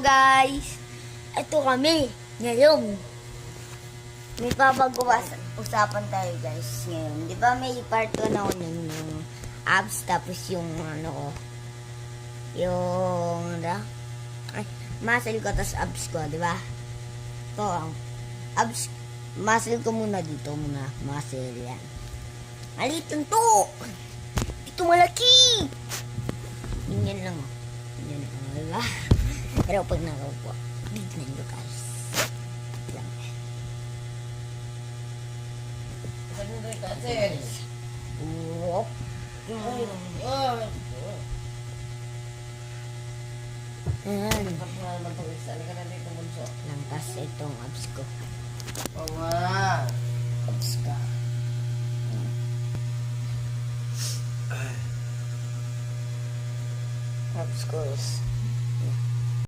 guys, ito kami ngayon. May papag-usapan tayo guys ngayon. Di ba may part 1 ako nun, yung abs, tapos yung ano ko, yung muscle ko, tapos abs ko, di ba? Ito ang abs, muscle ko muna dito muna, muscle yan. Maliit yung to! Ito malaki! Ganyan lang. Ganyan lang, diba? Pero pag nakaupo, tignan nyo guys. Lang. Wop. Ayan. Langkas itong abs ko. Abs ka. Abs ko is